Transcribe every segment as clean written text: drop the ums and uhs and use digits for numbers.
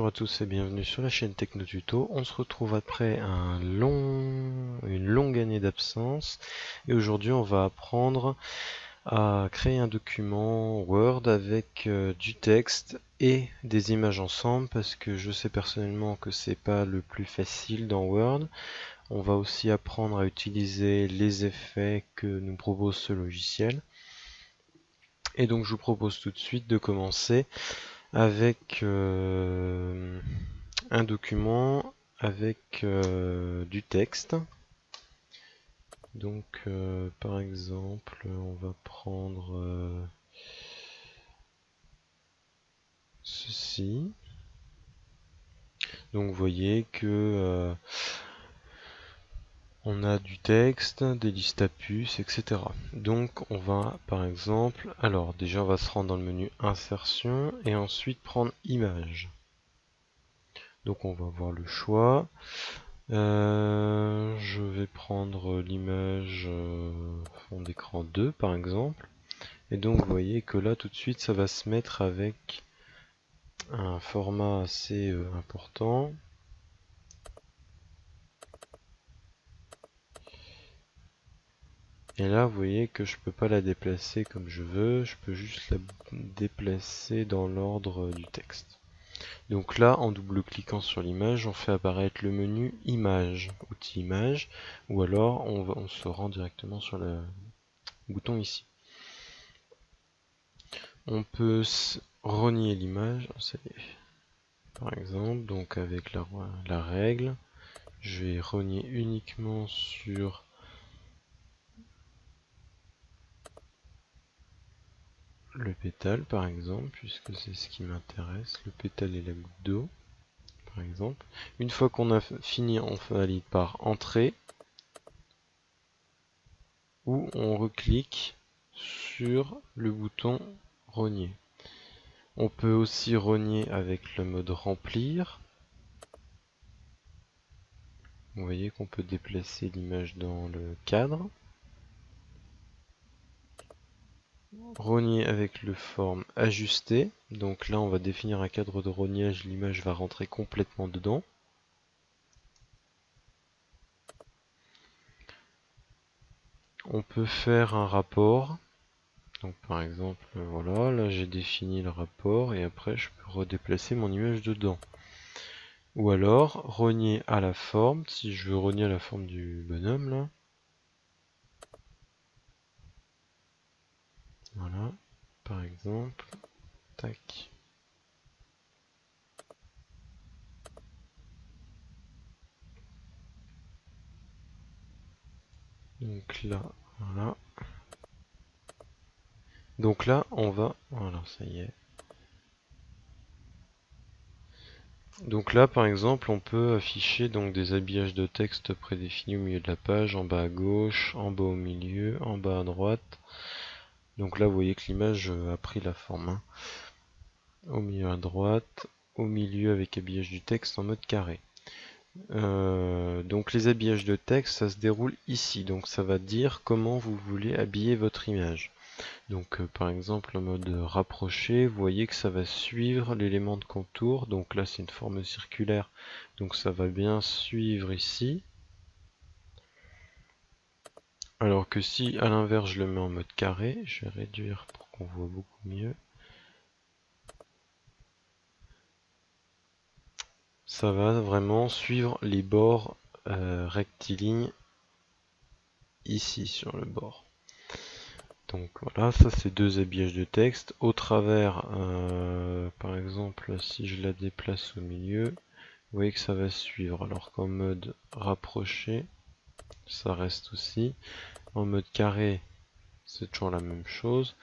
Bonjour à tous et bienvenue sur la chaîne TechnoTuto. On se retrouve après une longue année d'absence et aujourd'hui on va apprendre à créer un document Word avec du texte et des images ensemble parce que je sais personnellement que c'est pas le plus facile dans Word. On va aussi apprendre à utiliser les effets que nous propose ce logiciel. Et donc je vous propose tout de suite de commencer avec un document avec du texte. Donc par exemple on va prendre ceci. Donc vous voyez que on a du texte, des listes à puces, etc. Donc on va par exemple, alors déjà on va se rendre dans le menu insertion et ensuite prendre image. Donc on va avoir le choix. Je vais prendre l'image fond d'écran 2 par exemple. Et donc vous voyez que là tout de suite ça va se mettre avec un format assez important. Et là vous voyez que je peux pas la déplacer comme je veux, je peux juste la déplacer dans l'ordre du texte. Donc là, en double-cliquant sur l'image, on fait apparaître le menu Image, outil Image, ou alors on se rend directement sur le bouton ici. On peut renier l'image, par exemple, donc avec la règle, je vais renier uniquement sur le pétale, par exemple, puisque c'est ce qui m'intéresse, le pétale et la goutte d'eau, par exemple. Une fois qu'on a fini, on valide par Entrée, ou on reclique sur le bouton renier. On peut aussi renier avec le mode remplir. Vous voyez qu'on peut déplacer l'image dans le cadre. Rogner avec le forme ajuster. Donc là on va définir un cadre de rognage, l'image va rentrer complètement dedans. On peut faire un rapport. Donc par exemple, voilà, là j'ai défini le rapport et après je peux redéplacer mon image dedans. Ou alors, rogner à la forme, si je veux rogner à la forme du bonhomme là. Voilà, par exemple, tac. Donc là, voilà. Donc là, on va, voilà, ça y est. Donc là, par exemple, on peut afficher donc des habillages de texte prédéfinis au milieu de la page, en bas à gauche, en bas au milieu, en bas à droite. Donc là, vous voyez que l'image a pris la forme. Au milieu à droite, au milieu avec habillage du texte en mode carré. Donc les habillages de texte, ça se déroule ici. Donc ça va dire comment vous voulez habiller votre image. Donc par exemple en mode rapproché, vous voyez que ça va suivre l'élément de contour. Donc là c'est une forme circulaire, donc ça va bien suivre ici. Alors que si à l'inverse je le mets en mode carré, je vais réduire pour qu'on voit beaucoup mieux. Ça va vraiment suivre les bords rectilignes ici sur le bord. Donc voilà, ça c'est deux habillages de texte. Au travers, par exemple, si je la déplace au milieu, vous voyez que ça va suivre. Alors qu'en mode rapproché, ça reste aussi. En mode carré, c'est toujours la même chose.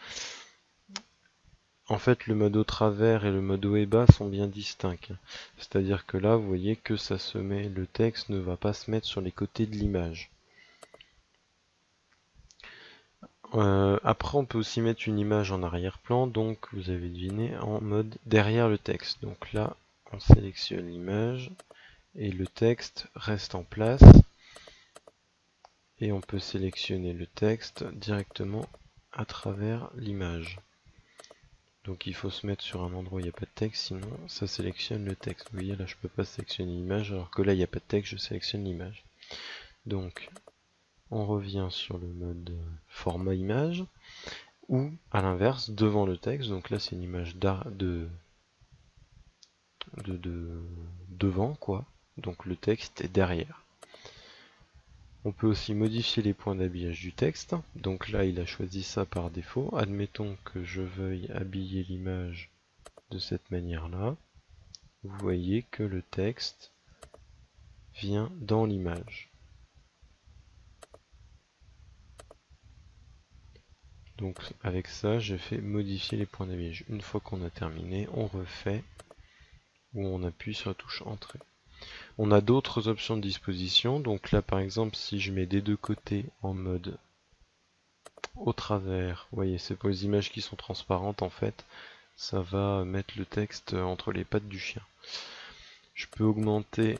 En fait, le mode au travers et le mode haut et bas sont bien distincts. C'est-à-dire que là, vous voyez que ça se met, le texte ne va pas se mettre sur les côtés de l'image. Après on peut aussi mettre une image en arrière-plan, donc vous avez deviné, en mode derrière le texte. Donc là on sélectionne l'image et le texte reste en place et on peut sélectionner le texte directement à travers l'image. Donc il faut se mettre sur un endroit où il n'y a pas de texte, sinon ça sélectionne le texte. Vous voyez là je peux pas sélectionner l'image, alors que là il n'y a pas de texte, je sélectionne l'image. Donc on revient sur le mode format image, ou à l'inverse, devant le texte. Donc là c'est une image devant quoi. Donc le texte est derrière. On peut aussi modifier les points d'habillage du texte. Donc là il a choisi ça par défaut. Admettons que je veuille habiller l'image de cette manière là. Vous voyez que le texte vient dans l'image. Donc avec ça, j'ai fait modifier les points d'habillage. Une fois qu'on a terminé, on refait ou on appuie sur la touche Entrée. On a d'autres options de disposition. Donc là, par exemple, si je mets des deux côtés en mode au travers, vous voyez, c'est pour les images qui sont transparentes en fait, ça va mettre le texte entre les pattes du chien. Je peux augmenter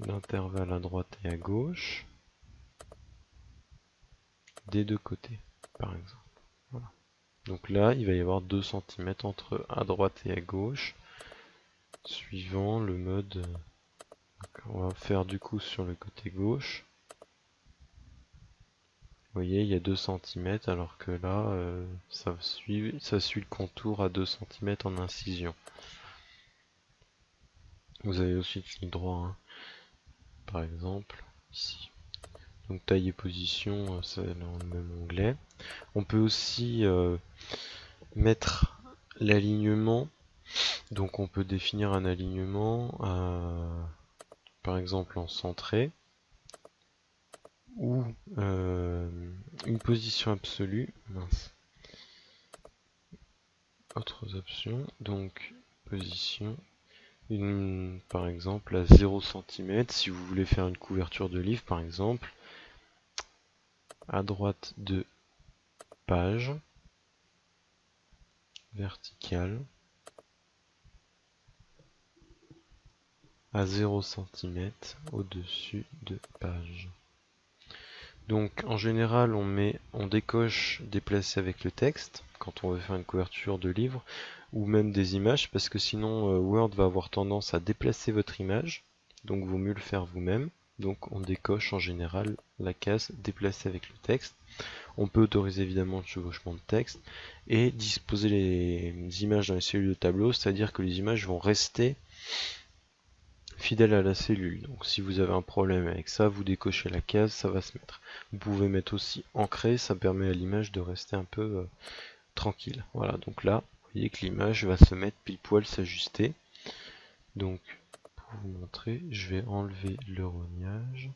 l'intervalle à droite et à gauche des deux côtés, par exemple. Voilà. Donc là, il va y avoir 2 cm entre à droite et à gauche, suivant le mode. Donc on va faire du coup sur le côté gauche. Vous voyez, il y a 2 cm, alors que là, ça suit le contour à 2 cm en incision. Vous avez aussi le clic droit, hein. Par exemple, ici. Donc taille et position, c'est dans le même onglet. On peut aussi mettre l'alignement. Donc on peut définir un alignement, par exemple en centré, ou une position absolue. Mince. Autres options, donc position, par exemple à 0 cm, si vous voulez faire une couverture de livre par exemple, à droite de page, verticale, à 0 cm au-dessus de page. Donc en général on décoche déplacer avec le texte quand on veut faire une couverture de livre ou même des images, parce que sinon Word va avoir tendance à déplacer votre image, donc vaut mieux le faire vous-même. Donc on décoche en général la case déplacer avec le texte. On peut autoriser évidemment le chevauchement de texte et disposer les images dans les cellules de tableau, c'est-à-dire que les images vont rester fidèle à la cellule. Donc si vous avez un problème avec ça, vous décochez la case, ça va se mettre. Vous pouvez mettre aussi ancré, ça permet à l'image de rester un peu tranquille. Voilà, donc là, vous voyez que l'image va se mettre pile poil, s'ajuster. Donc pour vous montrer, je vais enlever le rognage,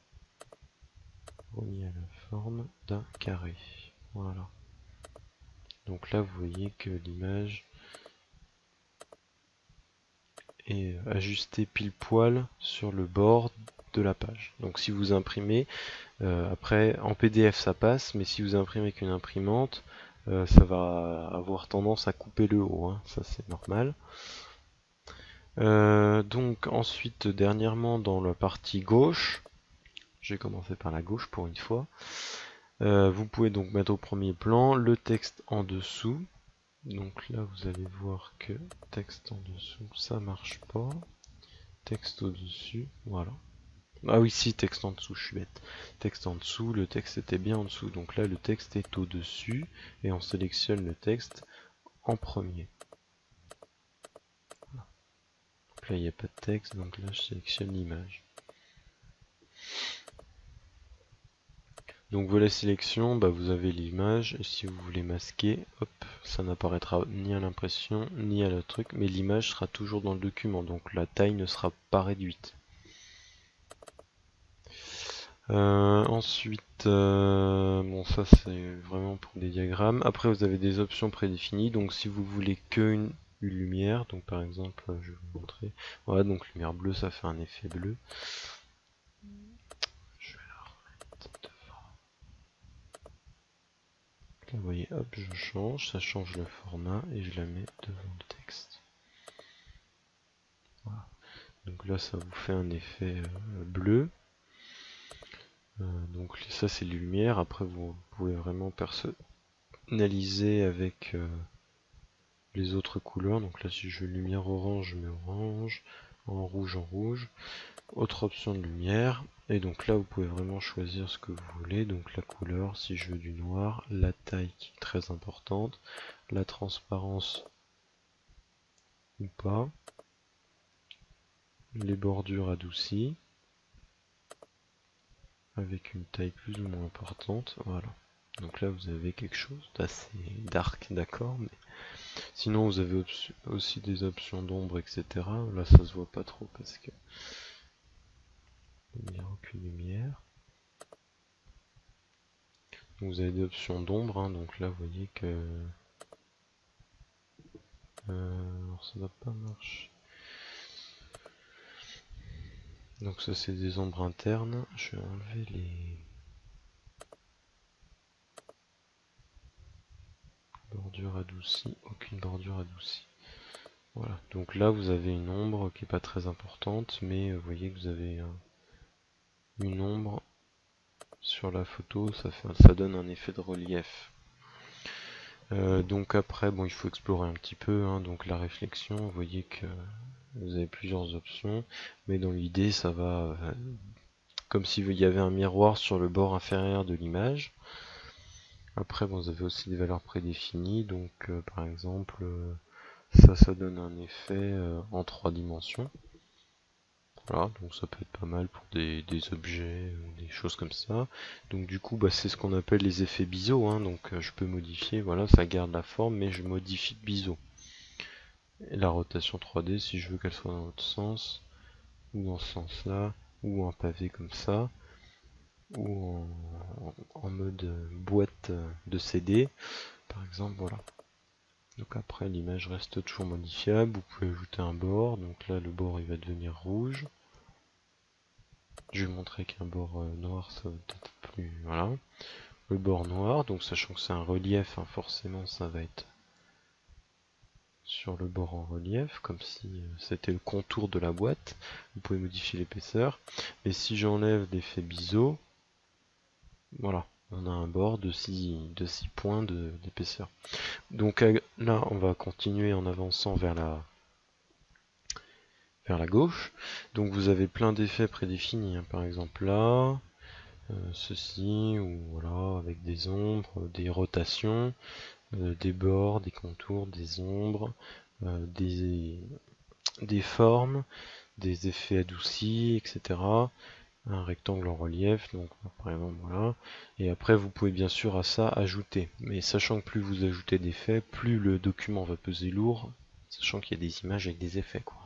rogner à la forme d'un carré. Voilà. Donc là, vous voyez que l'image est ajustée pile poil sur le bord de la page. Donc si vous imprimez, après en PDF ça passe, mais si vous imprimez avec une imprimante, ça va avoir tendance à couper le haut, hein. Ça c'est normal. Donc ensuite, dernièrement dans la partie gauche, j'ai commencé par la gauche pour une fois, vous pouvez donc mettre au premier plan le texte en dessous. Donc là vous allez voir que texte en dessous ça marche pas, texte au dessus, voilà. Ah oui, si, texte en dessous, je suis bête. Texte en dessous, le texte était bien en dessous. Donc là, le texte est au-dessus et on sélectionne le texte en premier. Voilà. Donc là, il n'y a pas de texte, donc là, je sélectionne l'image. Donc voilà, sélection, bah, vous avez l'image et si vous voulez masquer, hop, ça n'apparaîtra ni à l'impression ni à le truc, mais l'image sera toujours dans le document, donc la taille ne sera pas réduite. Ensuite, bon ça c'est vraiment pour des diagrammes. Après vous avez des options prédéfinies, donc si vous voulez que une lumière, donc par exemple je vais vous montrer, voilà, donc lumière bleue ça fait un effet bleu. Je vais la remettre devant. Là vous voyez, hop je change, ça change le format et je la mets devant le texte. Voilà. Donc là ça vous fait un effet bleu. Donc ça c'est les lumières, après vous pouvez vraiment personnaliser avec les autres couleurs. Donc là, si je veux lumière orange, je mets orange, en rouge. Autre option de lumière. Et donc là, vous pouvez vraiment choisir ce que vous voulez. Donc la couleur, si je veux du noir, la taille qui est très importante, la transparence ou pas, les bordures adoucies, avec une taille plus ou moins importante. Voilà. Donc là, vous avez quelque chose d'assez dark, d'accord, mais sinon vous avez aussi des options d'ombre, etc. Là, ça se voit pas trop parce que il n'y a aucune lumière. Donc, vous avez des options d'ombre, hein, donc là, vous voyez que alors ça va pas marcher. Donc ça, c'est des ombres internes. Je vais enlever les bordures adoucies. Aucune bordure adoucie. Voilà, donc là vous avez une ombre qui est pas très importante, mais vous voyez que vous avez une ombre sur la photo, ça donne un effet de relief. Donc après, bon, il faut explorer un petit peu, hein, donc la réflexion, vous voyez que vous avez plusieurs options, mais dans l'idée, ça va comme s'il y avait un miroir sur le bord inférieur de l'image. Après, bon, vous avez aussi des valeurs prédéfinies, donc par exemple, ça donne un effet en 3 dimensions. Voilà, donc ça peut être pas mal pour des objets ou des choses comme ça. Donc du coup, bah, c'est ce qu'on appelle les effets biseau, hein. Donc je peux modifier, voilà, ça garde la forme, mais je modifie le biseau. Et la rotation 3D, si je veux qu'elle soit dans l'autre sens, ou dans ce sens-là, ou en pavé comme ça, ou en mode boîte de CD, par exemple, voilà. Donc après, l'image reste toujours modifiable. Vous pouvez ajouter un bord, donc là, le bord il va devenir rouge. Je vais montrer qu'un bord noir, ça va peut-être plus. Voilà. Le bord noir, donc sachant que c'est un relief, hein, forcément ça va être sur le bord en relief, comme si c'était le contour de la boîte. Vous pouvez modifier l'épaisseur. Et si j'enlève l'effet biseau, voilà, on a un bord de 6 points d'épaisseur. Donc là, on va continuer en avançant vers la gauche. Donc vous avez plein d'effets prédéfinis, hein. Par exemple là, ceci, ou voilà, avec des ombres, des rotations, des bords, des contours, des ombres, des formes, des effets adoucis, etc. Un rectangle en relief, donc par exemple voilà. Et après vous pouvez bien sûr à ça ajouter. Mais sachant que plus vous ajoutez d'effets, plus le document va peser lourd, sachant qu'il y a des images avec des effets, quoi.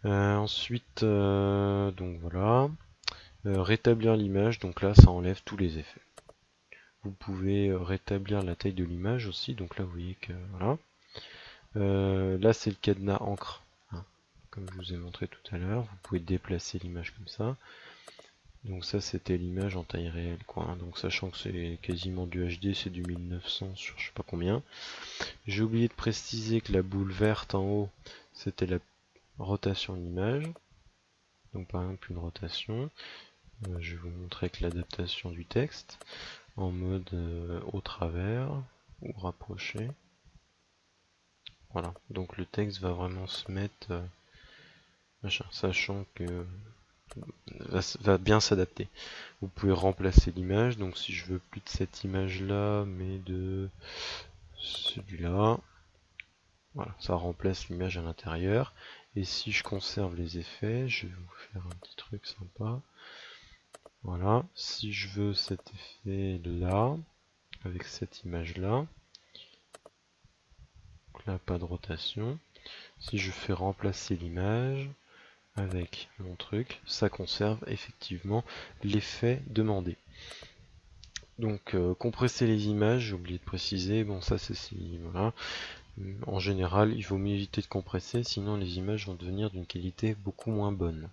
Ensuite, donc voilà. Rétablir l'image, donc là ça enlève tous les effets. Vous pouvez rétablir la taille de l'image aussi, donc là vous voyez que voilà. Là c'est le cadenas encre, hein, comme je vous ai montré tout à l'heure. Vous pouvez déplacer l'image comme ça. Donc ça c'était l'image en taille réelle, quoi, hein. Donc sachant que c'est quasiment du HD, c'est du 1900 sur je sais pas combien. J'ai oublié de préciser que la boule verte en haut c'était la rotation de l'image. Donc par exemple une rotation. Je vais vous montrer avec l'adaptation du texte en mode au travers ou rapproché. Voilà, donc le texte va vraiment se mettre machin, sachant que va bien s'adapter. Vous pouvez remplacer l'image, donc si je veux plus de cette image là, mais de celui-là, voilà, ça remplace l'image à l'intérieur. Et si je conserve les effets, je vais vous faire un petit truc sympa. Voilà, si je veux cet effet là, avec cette image là, donc là pas de rotation. Si je fais remplacer l'image avec mon truc, ça conserve effectivement l'effet demandé. Donc compresser les images, j'ai oublié de préciser, bon ça c'est si voilà. En général, il vaut mieux éviter de compresser, sinon les images vont devenir d'une qualité beaucoup moins bonne.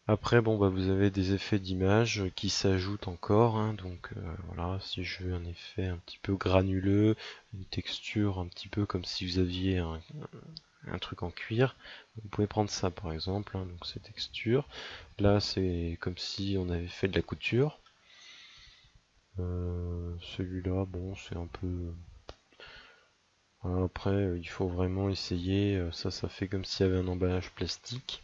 Après, bon bah vous avez des effets d'image qui s'ajoutent encore, hein, donc voilà, si je veux un effet un petit peu granuleux, une texture un petit peu comme si vous aviez un truc en cuir, vous pouvez prendre ça par exemple, hein, donc ces textures. Là c'est comme si on avait fait de la couture. Celui-là, bon, c'est un peu Après, il faut vraiment essayer. Ça fait comme s'il y avait un emballage plastique.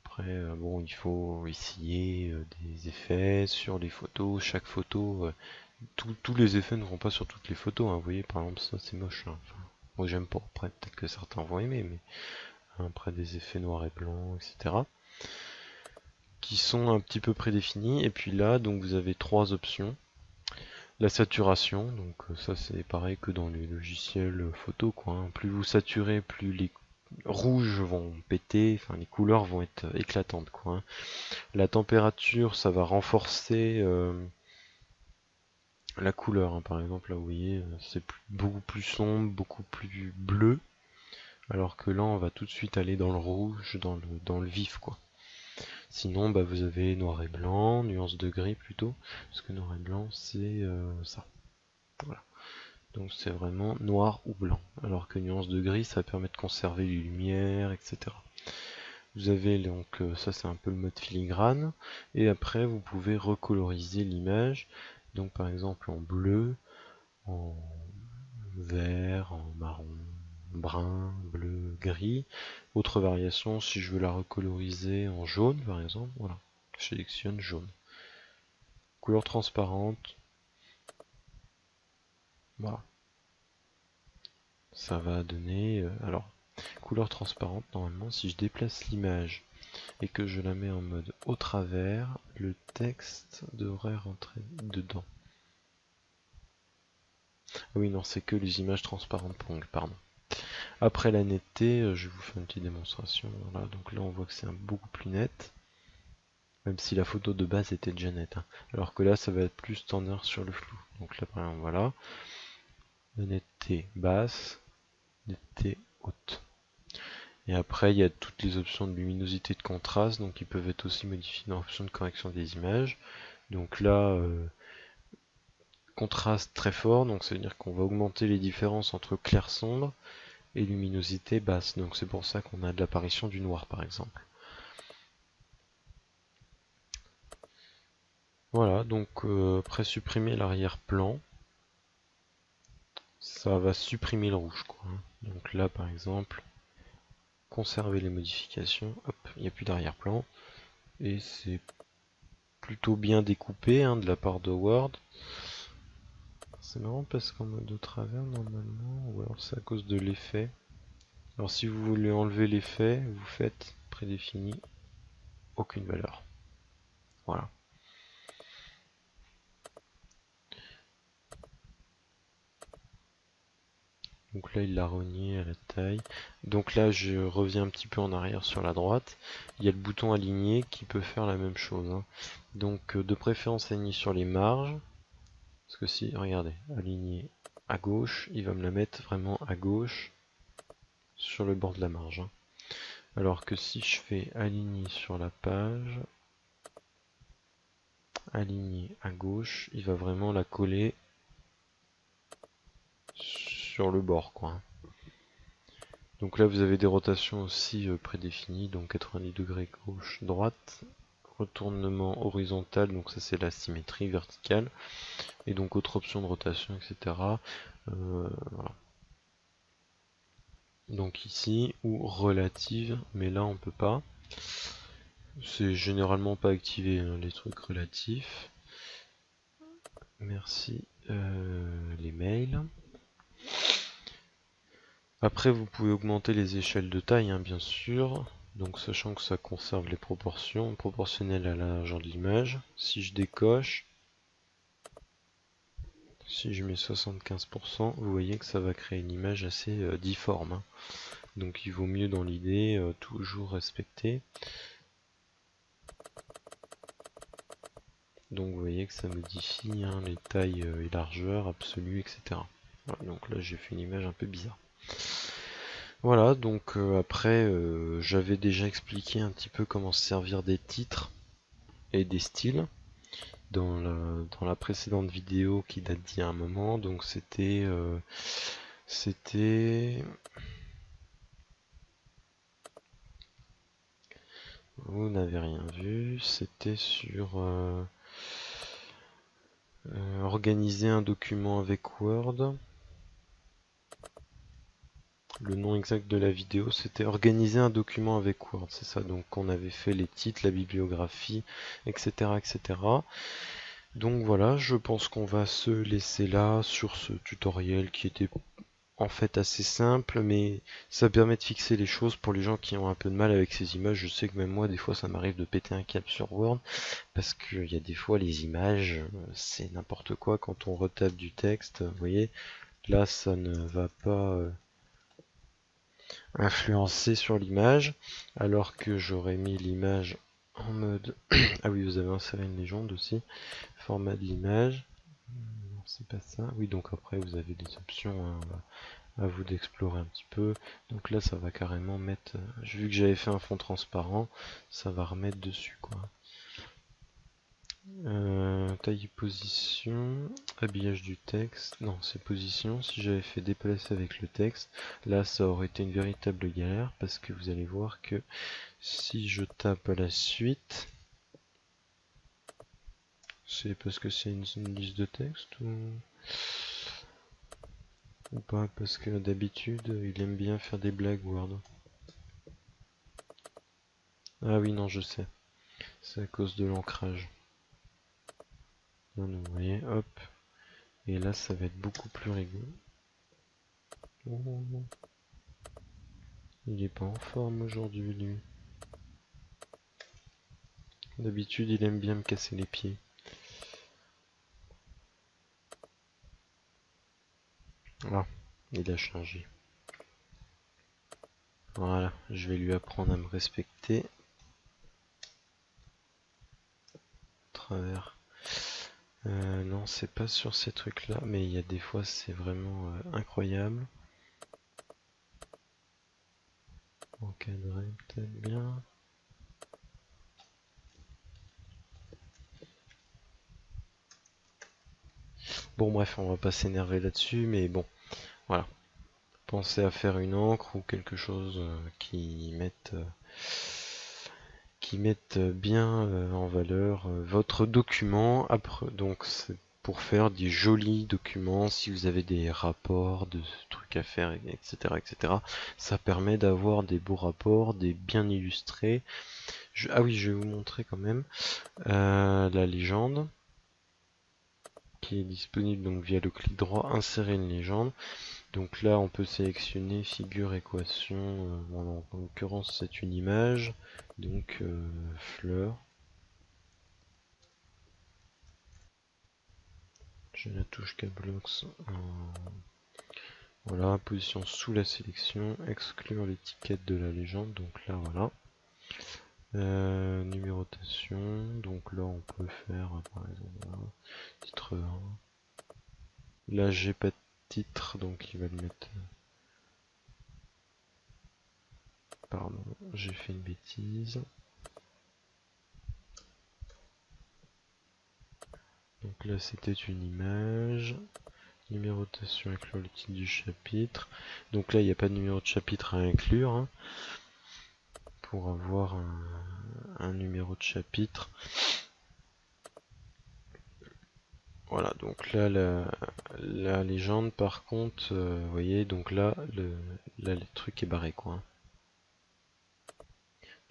Après, bon, il faut essayer des effets sur les photos. Chaque photo, tous les effets ne vont pas sur toutes les photos, hein. Vous voyez, par exemple, ça c'est moche, hein. Enfin, moi j'aime pas. Après, peut-être que certains vont aimer, mais après des effets noir et blanc, etc. qui sont un petit peu prédéfinis. Et puis là, donc vous avez trois options. La saturation, donc ça c'est pareil que dans les logiciels photo, quoi, hein. Plus vous saturez, plus les rouges vont péter, enfin les couleurs vont être éclatantes, quoi, hein. La température, ça va renforcer la couleur, hein. Par exemple, là vous voyez, c'est beaucoup plus sombre, beaucoup plus bleu, alors que là on va tout de suite aller dans le rouge, dans le vif, quoi. Sinon, bah, vous avez noir et blanc, nuance de gris plutôt, parce que noir et blanc c'est ça. Voilà. Donc c'est vraiment noir ou blanc, alors que nuance de gris ça permet de conserver les lumières, etc. Vous avez donc ça c'est un peu le mode filigrane, et après vous pouvez recoloriser l'image, donc par exemple en bleu, en vert, en marron, brun, bleu, gris. Autre variation, si je veux la recoloriser en jaune par exemple, voilà, je sélectionne jaune. Couleur transparente, voilà. Ça va donner, alors, couleur transparente, normalement, si je déplace l'image et que je la mets en mode au travers, le texte devrait rentrer dedans. Ah oui, non, c'est que les images transparentes Pong, pardon. Après la netteté, je vais vous faire une petite démonstration. Voilà, donc là, on voit que c'est beaucoup plus net, même si la photo de base était déjà nette, hein. Alors que là, ça va être plus tendance sur le flou. Donc là, par exemple, voilà, la netteté basse, netteté haute. Et après, il y a toutes les options de luminosité et de contraste, donc qui peuvent être aussi modifiées dans l'option de correction des images. Donc là, contraste très fort, donc ça veut dire qu'on va augmenter les différences entre clair-sombre et luminosité basse. Donc c'est pour ça qu'on a de l'apparition du noir, par exemple. Voilà, donc après supprimer l'arrière-plan, ça va supprimer le rouge, quoi, hein. Donc là, par exemple, conserver les modifications, hop, il n'y a plus d'arrière-plan, et c'est plutôt bien découpé, hein, de la part de Word. C'est marrant parce qu'en mode de travers, normalement, ou alors c'est à cause de l'effet. Alors si vous voulez enlever l'effet, vous faites prédéfini, aucune valeur. Voilà. Donc là, il l'a renié à la taille. Donc là, je reviens un petit peu en arrière sur la droite. Il y a le bouton aligner qui peut faire la même chose, hein. Donc de préférence aligner sur les marges. Parce que si, regardez, aligner à gauche, il va me la mettre vraiment à gauche sur le bord de la marge, hein. Alors que si je fais aligner sur la page, aligner à gauche, il va vraiment la coller sur le bord, quoi. Donc là vous avez des rotations aussi prédéfinies, donc 90 degrés gauche, droite, retournement horizontal, donc ça c'est la symétrie verticale, et donc autre option de rotation, etc. Voilà. Donc ici, ou relative, mais là on peut pas. C'est généralement pas activé, hein, les trucs relatifs. Merci les mails. Après vous pouvez augmenter les échelles de taille, hein, bien sûr. Donc sachant que ça conserve les proportions proportionnelles à la largeur de l'image. Si je décoche, si je mets 75%, vous voyez que ça va créer une image assez difforme, hein. Donc il vaut mieux dans l'idée toujours respecter. Donc vous voyez que ça modifie, hein, les tailles et largeurs absolues, etc. Voilà, donc là j'ai fait une image un peu bizarre. Voilà, donc après j'avais déjà expliqué un petit peu comment se servir des titres et des styles dans la précédente vidéo qui date d'il y a un moment. Donc c'était vous n'avez rien vu, c'était sur organiser un document avec Word. Le nom exact de la vidéo, c'était organiser un document avec Word, c'est ça. Donc on avait fait les titres, la bibliographie, etc., etc. Donc voilà, je pense qu'on va se laisser là sur ce tutoriel qui était en fait assez simple, mais ça permet de fixer les choses pour les gens qui ont un peu de mal avec ces images. Je sais que même moi, des fois, ça m'arrive de péter un câble sur Word, parce qu'il y a des fois les images, c'est n'importe quoi quand on retape du texte. Vous voyez, là, ça ne va pas influencer sur l'image, alors que j'aurais mis l'image en mode... Ah oui, vous avez inséré une légende aussi. Format de l'image. C'est pas ça. Oui, donc après, vous avez des options, hein, à vous d'explorer un petit peu. Donc là, ça va carrément mettre... vu que j'avais fait un fond transparent, ça va remettre dessus, quoi. Taille et position, habillage du texte, non c'est position. Si j'avais fait déplacer avec le texte, là ça aurait été une véritable galère, parce que vous allez voir que si je tape à la suite, c'est parce que c'est une liste de texte ou pas, parce que d'habitude il aime bien faire des blagues Word. Ah oui, non, je sais, c'est à cause de l'ancrage. Vous voyez, hop, et là ça va être beaucoup plus rigolo. Oh, il est pas en forme aujourd'hui, lui. D'habitude, il aime bien me casser les pieds. Ah, il a changé. Voilà, je vais lui apprendre à me respecter. Travers. Non, c'est pas sur ces trucs-là, mais il y a des fois, c'est vraiment incroyable. Encadré, peut-être bien. Bon, bref, on va pas s'énerver là-dessus, mais bon, voilà. Pensez à faire une encre ou quelque chose qui mette bien en valeur votre document. Après, donc c'est pour faire des jolis documents, si vous avez des rapports, de trucs à faire, etc., etc. Ça permet d'avoir des beaux rapports, des bien illustrés. Ah oui, je vais vous montrer quand même la légende qui est disponible donc via le clic droit, insérer une légende. Donc là, on peut sélectionner figure, équation. Bon, en l'occurrence, c'est une image. Donc fleur. J'ai la touche Kblox. Voilà, position sous la sélection, exclure l'étiquette de la légende. Donc là, voilà. Numérotation. Donc là, on peut faire, par exemple, voilà, titre 1. Là, j'ai pas de titre, donc il va le mettre. Pardon, j'ai fait une bêtise. Donc là, c'était une image. Numérotation, inclure le titre du chapitre. Donc là, il n'y a pas de numéro de chapitre à inclure, hein, pour avoir un numéro de chapitre. Voilà, donc là, la légende, par contre, vous voyez, donc là, le truc est barré, quoi.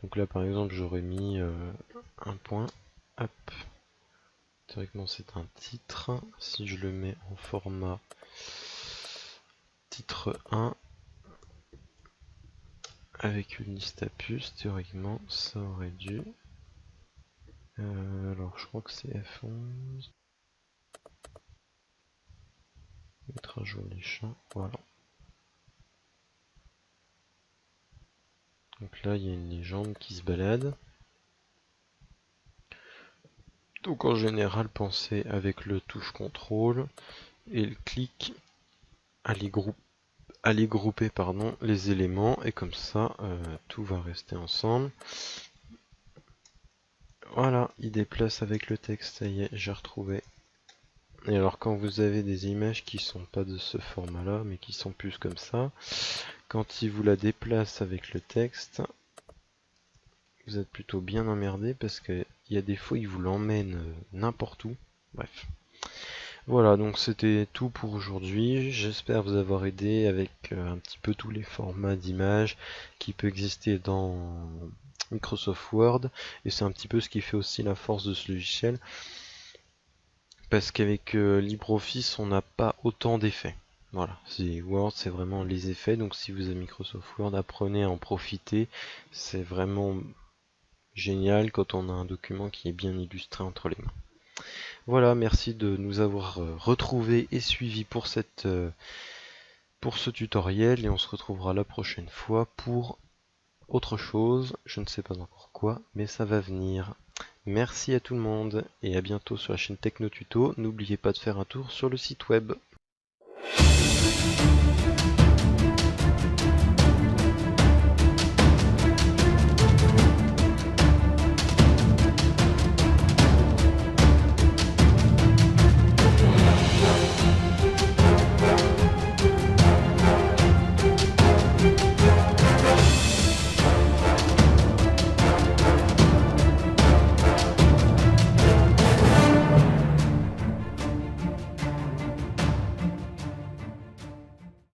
Donc là, par exemple, j'aurais mis un point. Hop. Théoriquement, c'est un titre. Si je le mets en format titre 1, avec une liste à puces, théoriquement, ça aurait dû... alors, je crois que c'est F11. Mettre à jour les champs, voilà. Donc là, il y a une légende qui se balade. Donc en général, pensez avec le touche contrôle et le clic à les grouper pardon, les éléments, et comme ça, tout va rester ensemble. Voilà, il déplace avec le texte, ça y est, j'ai retrouvé. Et alors quand vous avez des images qui sont pas de ce format là, mais qui sont plus comme ça, quand il vous la déplace avec le texte, vous êtes plutôt bien emmerdé, parce qu'il y a des fois il vous l'emmène n'importe où. Bref. Voilà, donc c'était tout pour aujourd'hui. J'espère vous avoir aidé avec un petit peu tous les formats d'images qui peut exister dans Microsoft Word. Et c'est un petit peu ce qui fait aussi la force de ce logiciel. Parce qu'avec LibreOffice, on n'a pas autant d'effets. Voilà, Word, c'est vraiment les effets. Donc si vous avez Microsoft Word, apprenez à en profiter. C'est vraiment génial quand on a un document qui est bien illustré entre les mains. Voilà, merci de nous avoir retrouvés et suivis pour ce tutoriel et on se retrouvera la prochaine fois pour autre chose. Je ne sais pas encore quoi, mais ça va venir. Merci à tout le monde et à bientôt sur la chaîne Techno Tuto. N'oubliez pas de faire un tour sur le site web.